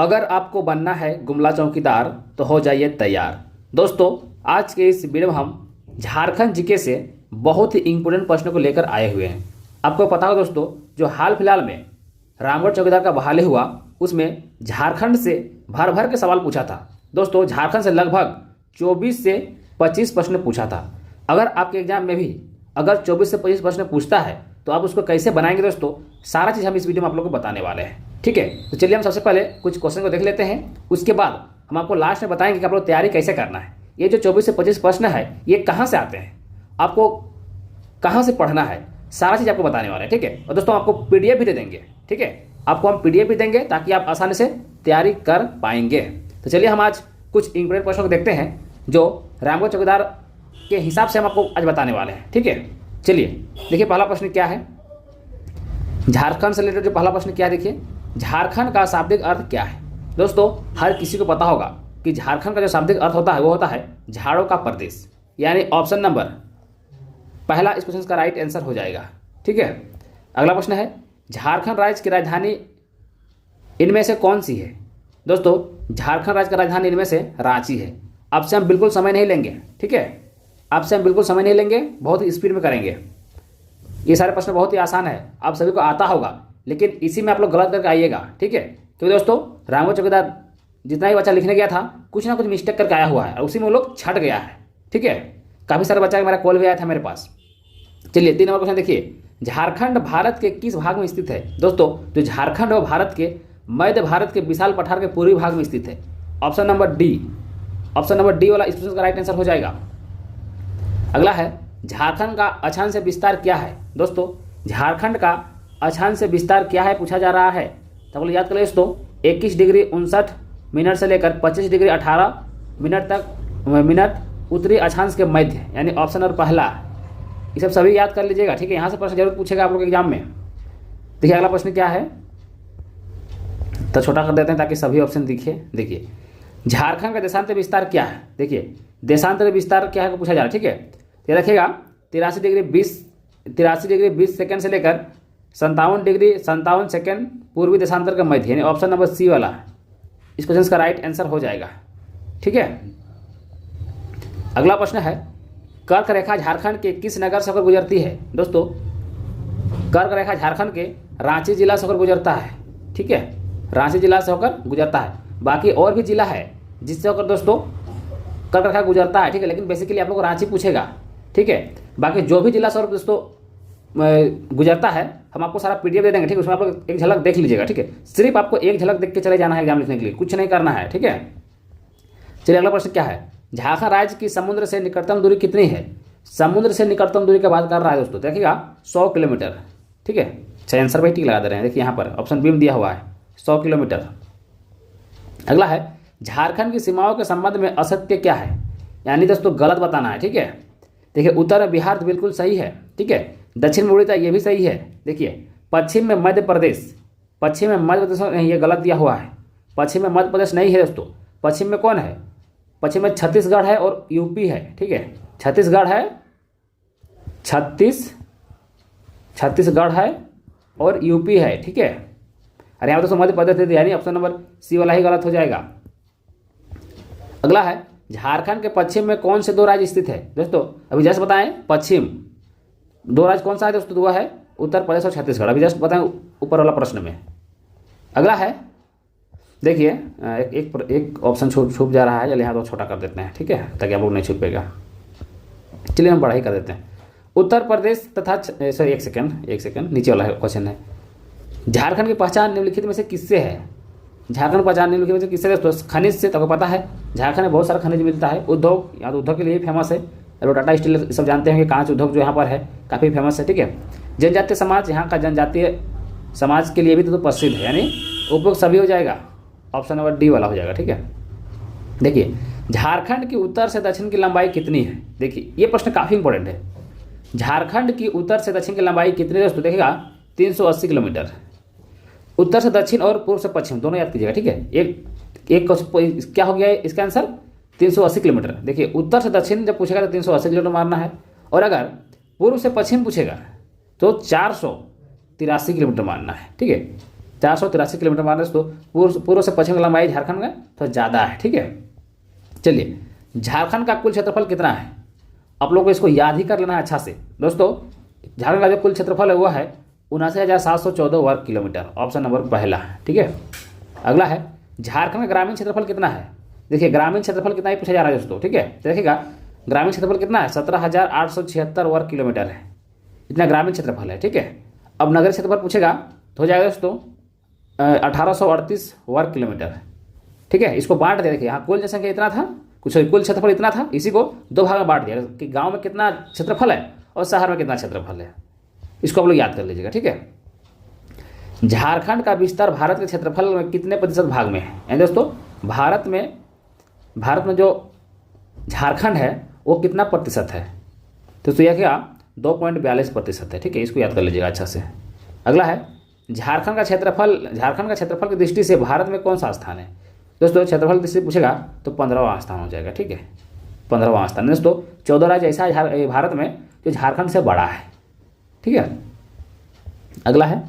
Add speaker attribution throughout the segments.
Speaker 1: अगर आपको बनना है गुमला चौकीदार तो हो जाइए तैयार। दोस्तों, आज के इस वीडियो में हम झारखंड जीके से बहुत ही इंपॉर्टेंट प्रश्नों को लेकर आए हुए हैं। आपको पता हो दोस्तों, जो हाल फिलहाल में रामगढ़ चौकीदार का बहाली हुआ, उसमें झारखंड से भर भर के सवाल पूछा था। दोस्तों, झारखंड से लगभग 24 से 25 प्रश्न पूछा था। अगर आपके एग्जाम में भी अगर 24 से 25 प्रश्न पूछता है तो आप उसको कैसे बनाएंगे दोस्तों, सारा चीज़ हम इस वीडियो में आप लोगों को बताने वाले हैं। ठीक है, तो चलिए हम सबसे पहले कुछ क्वेश्चन को देख लेते हैं। उसके बाद हम आपको लास्ट में बताएंगे कि आप लोग तैयारी कैसे करना है। ये जो 24 से 25 प्रश्न है, ये कहाँ से आते हैं, आपको कहाँ से पढ़ना है, सारा चीज़ आपको बताने वाले हैं। ठीक है, और दोस्तों आपको PDF भी दे देंगे। ठीक है, आपको हम PDF भी देंगे ताकि आप आसानी से तैयारी कर पाएंगे। तो चलिए हम आज कुछ इंपॉर्टेंट प्रश्नों को देखते हैं जो रामगढ़ चौकीदार के हिसाब से हम आपको आज बताने वाले हैं। ठीक है, चलिए देखिए पहला प्रश्न क्या है। झारखंड से रिलेटेड जो पहला प्रश्न क्या है, देखिए झारखंड का शाब्दिक अर्थ क्या है। दोस्तों, हर किसी को पता होगा कि झारखंड का जो शाब्दिक अर्थ होता है वो होता है झाड़ों का प्रदेश, यानी ऑप्शन नंबर पहला इस क्वेश्चन का राइट आंसर हो जाएगा। ठीक है, अगला प्रश्न है झारखंड राज्य की राजधानी इनमें से कौन सी है। दोस्तों, झारखंड राज्य का राजधानी इनमें से रांची है। आपसे हम बिल्कुल समय नहीं लेंगे। ठीक है, आपसे हम बिल्कुल समय नहीं लेंगे, बहुत ही स्पीड में करेंगे। ये सारे प्रश्न बहुत ही आसान है, आप सभी को आता होगा, लेकिन इसी में आप लोग गलत करके आइएगा। ठीक है, क्योंकि दोस्तों रामगढ़ चौकीदार जितना ही बच्चा लिखने गया था, कुछ ना कुछ मिस्टेक करके आया हुआ है और उसी में वो लोग छट गया है। ठीक है, काफ़ी सारे बच्चा का मेरा कॉल भी आया था मेरे पास। चलिए 3 नंबर क्वेश्चन देखिए, झारखंड भारत के किस भाग में स्थित है। दोस्तों, जो झारखंड है भारत के मध्य भारत के विशाल पठार के पूर्वी भाग में स्थित है। Option number D, option number D वाला इस क्वेश्चन का राइट आंसर हो जाएगा। अगला है झारखंड का अक्षांश विस्तार क्या है। दोस्तों, झारखंड का अक्षांश विस्तार क्या है पूछा जा रहा है, तो आप याद कर ले दोस्तों, 21 डिग्री 59 मिनट से लेकर 25 डिग्री 18 मिनट तक मिनट उत्तरी अक्षांश के मध्य, यानी ऑप्शन नंबर पहला। ये सब सभी याद कर लीजिएगा। ठीक है, यहाँ से प्रश्न जरूर पूछेगा आप लोग एग्जाम में। देखिए अगला प्रश्न क्या है, तो छोटा कर देते हैं ताकि सभी ऑप्शन दिखे। देखिए झारखंड का देशांतर विस्तार क्या है। देखिए देशांतर विस्तार क्या है को पूछा जा रहा है। ठीक है, ये रखेगा 83 डिग्री 20 सेकंड से लेकर 57 डिग्री 57 सेकंड पूर्वी देशांतर का मध्य, यानी ऑप्शन नंबर सी वाला इस क्वेश्चन का राइट आंसर हो जाएगा। ठीक है, अगला प्रश्न है कर्क रेखा झारखंड के किस नगर से होकर गुजरती है। दोस्तों, कर्क रेखा झारखंड के रांची जिला से होकर गुजरता है। ठीक है, रांची जिला से होकर गुजरता है। बाकी और भी जिला है जिससे होकर दोस्तों कर्क रेखा गुजरता है। ठीक है, लेकिन बेसिकली आप लोग को रांची पूछेगा। ठीक है, बाकी जो भी जिला से दोस्तों गुजरता है हम आपको सारा PDF दे देंगे। ठीक है, उसमें आप लोग एक झलक देख लीजिएगा। ठीक है, सिर्फ आपको एक झलक देख के चले जाना है एग्जाम लिखने के लिए, कुछ नहीं करना है। ठीक है, चलिए अगला प्रश्न क्या है, झारखंड राज्य की समुद्र से निकटतम दूरी कितनी है। समुद्र से निकटतम दूरी की बात कर रहा है दोस्तों, देखिएगा 100 किलोमीटर। ठीक है, अच्छा आंसर भाई ठीक लगा दे रहे हैं। देखिए यहाँ पर ऑप्शन बी में दिया हुआ है 100 किलोमीटर। अगला है झारखंड की सीमाओं के संबंध में असत्य क्या है, यानी दोस्तों गलत बताना है। ठीक है, देखिए उत्तर में बिहार बिल्कुल सही है। ठीक है, दक्षिण में उड़ीसा ये भी सही है। देखिए पश्चिम में मध्य प्रदेश, पश्चिम में मध्य प्रदेश नहीं, ये गलत दिया हुआ है। पश्चिम में मध्य प्रदेश नहीं है दोस्तों, पश्चिम में कौन है, पश्चिम में छत्तीसगढ़ है और यूपी है। ठीक है, छत्तीसगढ़ है, छत्तीसगढ़ है और यूपी है। ठीक है, अरे यहाँ दोस्तों मध्य प्रदेश, यानी ऑप्शन नंबर सी वाला ही गलत हो जाएगा। अगला है झारखंड के पश्चिम में कौन से 2 राज्य स्थित है। दोस्तों अभी जस्ट बताएं, पश्चिम 2 राज्य कौन सा है दोस्तों, 2 है उत्तर प्रदेश और छत्तीसगढ़। अभी जस्ट बताएं ऊपर वाला प्रश्न में। अगला है देखिए एक ऑप्शन छुप जा रहा है, चलिए यहाँ तो छोटा कर देते हैं। ठीक है, ताकि आप लोग नहीं छुपेगा। चलिए हम पढ़ाई कर देते हैं। उत्तर प्रदेश तथा सॉरी एक सेकंड नीचे वाला क्वेश्चन है, झारखंड की पहचान निम्नलिखित में से किससे है। झारखंड पहचान निम्नलिखित में से किससे दोस्तों, खनिज से। तो आपको पता है झारखंड में बहुत सारा खनिज मिलता है। उद्योग, यहाँ तो उद्योग के लिए फेमस है, टाटा स्टील सब जानते हैं कि कांच उद्योग जो यहाँ पर है काफ़ी फेमस है। ठीक है, जनजातीय समाज, यहाँ का जनजातीय समाज के लिए भी तो प्रसिद्ध है, यानी उपयोग सभी हो जाएगा, ऑप्शन नंबर डी वाला हो जाएगा। ठीक है, देखिए झारखंड की उत्तर से दक्षिण की लंबाई कितनी है। देखिए ये प्रश्न काफ़ी इंपॉर्टेंट है, झारखंड की उत्तर से दक्षिण की लंबाई कितनी दोस्तों, देखिएगा 380 किलोमीटर। उत्तर से दक्षिण और पूर्व से पश्चिम दोनों याद कीजिएगा। ठीक है, एक क्या हो गया है इसका आंसर, 380 किलोमीटर। देखिए उत्तर से दक्षिण जब पूछेगा तो 380 किलोमीटर मारना है, और अगर पूर्व से पश्चिम पूछेगा तो 483 किलोमीटर मारना है। ठीक है, 483 किलोमीटर माने दोस्तों। पूर्व से पश्चिम की लंबाई झारखंड में तो ज़्यादा है, ठीक है। चलिए, झारखंड का कुल क्षेत्रफल कितना है, आप लोग को इसको याद ही कर लेना है अच्छा से दोस्तों। झारखंड का जो कुल क्षेत्रफल है वो है 79,714 वर्ग किलोमीटर, ऑप्शन नंबर पहला, ठीक है। अगला है झारखंड का ग्रामीण क्षेत्रफल कितना है। देखिए ग्रामीण क्षेत्रफल कितना ही पूछा जा रहा है दोस्तों, ठीक है। देखिएगा ग्रामीण क्षेत्रफल कितना है, 17,876 वर्ग किलोमीटर है, इतना ग्रामीण क्षेत्रफल है, ठीक है। अब नगरीय क्षेत्रफल पूछेगा तो हो जाएगा दोस्तों 1838 वर्ग किलोमीटर, ठीक है। इसको बांट दिया, देखिए यहाँ कुल जनसंख्या इतना था, कुल क्षेत्रफल इतना था, इसी को दो भाग में बांट दिया कि गांव में कितना क्षेत्रफल है और शहर में कितना क्षेत्रफल है, इसको आप लोग याद कर लीजिएगा, ठीक है। झारखंड का विस्तार भारत के क्षेत्रफल में कितने प्रतिशत भाग में है, यानी दोस्तों भारत में जो झारखंड है वो कितना प्रतिशत है, तो यह क्या 2.42% है, ठीक है। इसको याद कर लीजिएगा अच्छा से। अगला है झारखंड का क्षेत्रफल की दृष्टि से भारत में कौन सा स्थान है दोस्तों। क्षेत्रफल की दृष्टि से पूछेगा तो 15वां स्थान हो जाएगा, ठीक है। 15वां स्थान दोस्तों। 14 राज्य ऐसा है भारत में जो झारखंड से बड़ा है, ठीक है। अगला है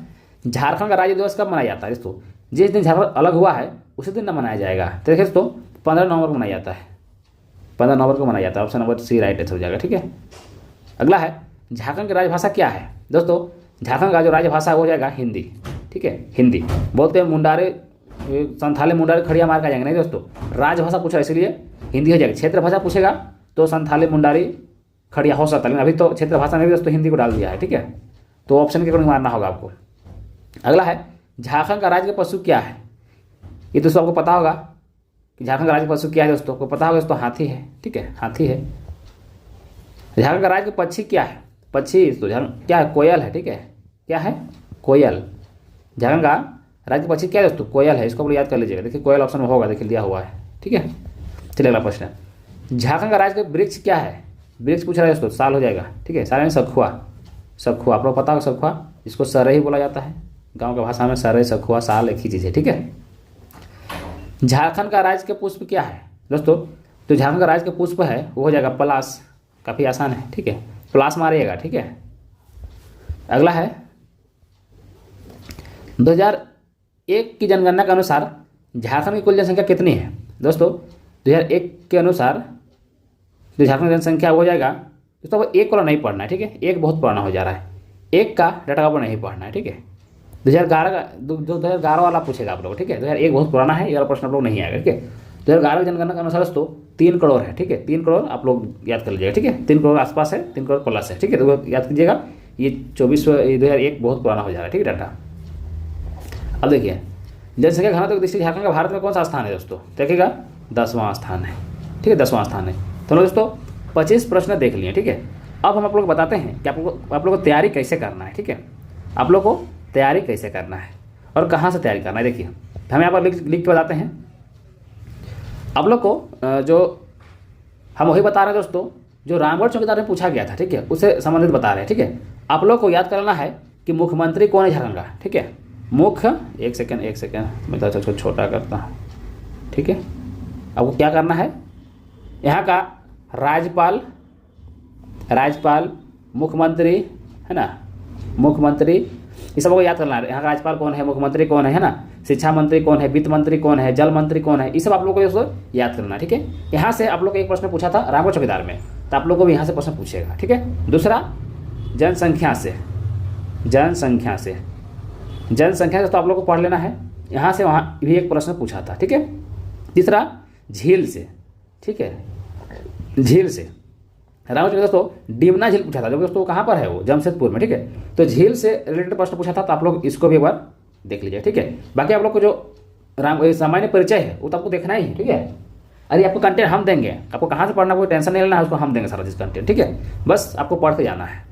Speaker 1: झारखंड का राज्य दिवस कब मनाया जाता है दोस्तों। जिस दिन झारखंड अलग हुआ है उसी दिन न मनाया जाएगा, तो देखिए दोस्तों 15 नवंबर को मनाया जाता है, 15 नवंबर को मनाया जाता है, option number C right answer हो जाएगा, ठीक है। अगला है झारखंड की राजभाषा क्या है दोस्तों। झारखंड का जो राजभाषा हो जाएगा हिंदी, ठीक है। हिंदी बोलते हैं, मुंडारे संथाली मुंडारे खड़िया मार का जाएंगे नहीं दोस्तों, राजभाषा पूछा इसलिए हिंदी हो जाएगी। क्षेत्र भाषा पूछेगा तो संथाली मुंडारी खड़िया हो सकता है, लेकिन अभी तो क्षेत्र भाषा में भी दोस्तों हिंदी को डाल दिया है, ठीक है। तो ऑप्शन के अकॉर्डिंग मारना होगा आपको। अगला है झारखंड का राज्य पशु क्या है। ये दोस्तों आपको पता होगा कि झारखंड का राज्य पशु क्या है दोस्तों, आपको पता होगा दोस्तों हाथी है, ठीक है, हाथी है। झारखंड का राज्य पक्षी क्या है, पक्षी तो क्या है, कोयल है, ठीक है। क्या है, कोयल। झारखंड का राज्य पक्षी क्या है दोस्तों, कोयल है, इसको आप याद कर लीजिएगा। देखिए कोयल ऑप्शन में होगा, देखिए दिया हुआ है, ठीक है। चलिए अगला प्रश्न, झारखंड का राज्य का वृक्ष क्या है। वृक्ष पूछ रहा है दोस्तों, साल हो जाएगा, ठीक है। साल में सखुआ, आप लोग पता होगा सखुआ, इसको सरई बोला जाता है गाँव की भाषा में, सरई सखुआ साल एक ही चीज़ है, ठीक है। झारखंड का राज्य के पुष्प क्या है दोस्तों। तो झारखंड का राज्य के पुष्प है वो हो जाएगा पलाश, काफ़ी आसान है, ठीक है। पलाश मारिएगा, ठीक है। अगला है 2001 की जनगणना के अनुसार झारखंड की कुल जनसंख्या कितनी है दोस्तों। 2001 के अनुसार जो झारखंड की जनसंख्या हो जाएगा दोस्तों, वो एक वाला नहीं पढ़ना है, ठीक है। एक बहुत पुराना हो जा रहा है, एक का डाटा आपको नहीं पढ़ना है, ठीक है। 2011 वाला पूछेगा आप लोग, ठीक है। 2001 बहुत पुराना है, ये वाला प्रश्न आप लोग नहीं आएगा, ठीक है। 2011 की जनगणना के अनुसार दोस्तों 3 करोड़ है, ठीक है। 3 करोड़ आप लोग याद कर लीजिएगा, ठीक है। 3 करोड़ आसपास है, 3 करोड़ प्लस है, ठीक है। तो वो याद कीजिएगा, ये 2001 बहुत पुराना हो जा रहा है, ठीक है डाटा। अब देखिए जनसंख्या घनत्व की दृष्टि से झारखंड का भारत में कौन सा स्थान है दोस्तों, देखिएगा 10वां स्थान है, ठीक है। 10वां स्थान है। तो दोस्तों 25 प्रश्न देख लिए, ठीक है। अब हम आप लोग को बताते हैं कि आप लोग को तैयारी कैसे करना है, ठीक है। आप लोग को तैयारी कैसे करना है और कहाँ से तैयारी करना है, देखिए हम यहाँ पर लिख के बताते हैं आप लोग को। जो हम वही बता रहे हैं दोस्तों जो रामगढ़ चौकीदार में पूछा गया था, ठीक है, उससे संबंधित बता रहे हैं, ठीक है। आप लोग को याद करना है कि मुख्यमंत्री कौन है झारखंड का, ठीक है। एक सेकेंड मैं तो छोटा करता हूँ, ठीक है। आपको क्या करना है, यहाँ का राज्यपाल मुख्यमंत्री है ना, मुख्यमंत्री ये सबको याद करना है। यहाँ का राज्यपाल कौन है, मुख्यमंत्री कौन है ना, शिक्षा मंत्री कौन है, वित्त मंत्री कौन है, जल मंत्री कौन है, ये सब आप लोग को दोस्तों याद करना है, ठीक है। यहाँ से आप लोग को एक प्रश्न पूछा था रामगढ़ चौकीदार में, तो आप लोग को भी यहाँ से प्रश्न पूछेगा, ठीक है। दूसरा जनसंख्या से तो आप लोग को पढ़ लेना है, यहाँ से वहाँ भी एक प्रश्न पूछा था, ठीक है। तीसरा झील से, ठीक है, झील से रामगढ़ दोस्तों डिमना झील पूछा था, जो दोस्तों कहाँ पर है वो जमशेदपुर में, ठीक है। तो झील से रिलेटेड प्रश्न पूछा था, तो आप लोग इसको भी एक बार देख लीजिए, ठीक है। बाकी आप लोग को जो सामान्य परिचय है वो तो आपको देखना ही है, ठीक है। अरे आपको कंटेंट हम देंगे, आपको कहाँ से पढ़ना कोई टेंशन नहीं लेना है, उसको हम देंगे सारा चीज़ कंटेंट, ठीक है। बस आपको पढ़ते जाना है।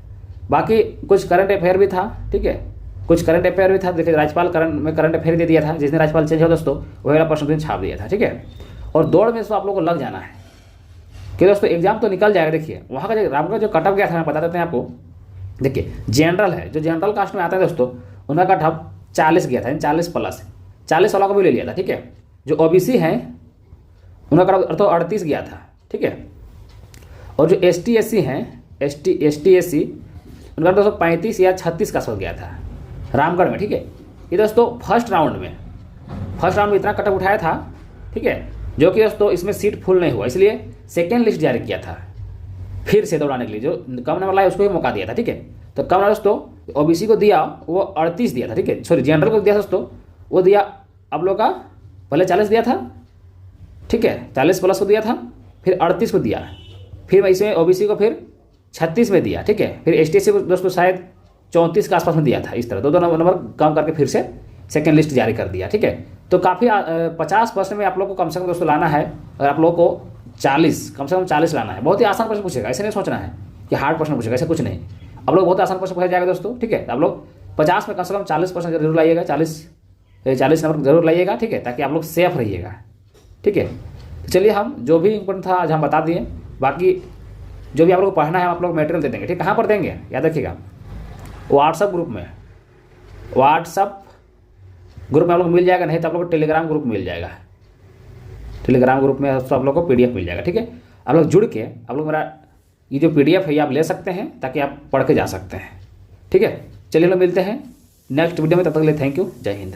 Speaker 1: बाकी कुछ करंट अफेयर भी था, ठीक है, कुछ करंट अफेयर भी था। देखिए राज्यपाल करंट अफेयर दे दिया था, जिस दिन राज्यपाल चेंज हो दोस्तों वही वाला प्रश्न दिन छाप दिया था, ठीक है। और दौड़ में आप लोग को लग जाना है कि दोस्तों एग्जाम तो निकल जाएगा। देखिए वहाँ का जो रामगढ़ जो कटअप गया था, मैं बता देते हैं आपको। देखिए जनरल है, जो जनरल कास्ट में आता है दोस्तों, उनका कटअप 40 गया था, 40 प्लस, 40 वाला को भी ले लिया था, ठीक है। जो ओबीसी हैं उनका कटअप तो 38 गया था, ठीक है। और जो ST SC हैं, ST SC उनका दोस्तों 35 या 36 का आसपास गया था रामगढ़ में, ठीक है। ये दोस्तों फर्स्ट राउंड में इतना कटअप उठाया था, ठीक है, जो कि दोस्तों इसमें सीट फुल नहीं हुआ, इसलिए सेकेंड लिस्ट जारी किया था फिर से दौड़ाने के लिए। जो कम नंबर लाए उसको भी मौका दिया था, ठीक है। तो कम नंबर दोस्तों ओबीसी को दिया वो 38 दिया था, ठीक है, सॉरी जनरल को दिया दोस्तों, वो दिया आप लोग का पहले 40 दिया था, ठीक है, 40 प्लस को दिया था, फिर 38 को दिया, फिर इसमें ओबीसी को फिर 36 में दिया, ठीक है, फिर एसटीसी को दोस्तों शायद 34 के आसपास में दिया था। इस तरह दो नंबर कम करके फिर से सेकेंड लिस्ट जारी कर दिया, ठीक है। तो काफ़ी 50% में आप लोग को कम से कम दोस्तों लाना है, और आप लोग को 40 कम से कम 40 लाना है। बहुत ही आसान प्रश्न पूछेगा, ऐसे नहीं सोचना है कि हार्ड प्रश्न पूछेगा, ऐसा कुछ नहीं। आप लोग बहुत आसान प्रश्न पूछा जाएगा दोस्तों, ठीक है। आप लोग 50 में कम से कम 40% जरूर लाइएगा, 40 नंबर जरूर लाइएगा, ठीक है, ताकि आप लोग सेफ रहिएगा, ठीक है। तो चलिए हम जो भी इंपॉर्टेंट था आज हम बता दिए, बाकी जो भी आप लोग को पढ़ना है आप लोग मटेरियल दे देंगे, ठीक। कहाँ पर देंगे याद रखिएगा, व्हाट्सअप ग्रुप में आप लोग मिल जाएगा, नहीं तो आप लोग को टेलीग्राम ग्रुप मिल जाएगा। टेलीग्राम ग्रुप में आप लोग को पीडीएफ मिल जाएगा, ठीक है। आप लोग जुड़ के आप लोग मेरा ये जो पीडीएफ है ये आप ले सकते हैं, ताकि आप पढ़ के जा सकते हैं, ठीक है। चलिए लोग मिलते हैं नेक्स्ट वीडियो में, तब तक के लिए थैंक यू, जय हिंद।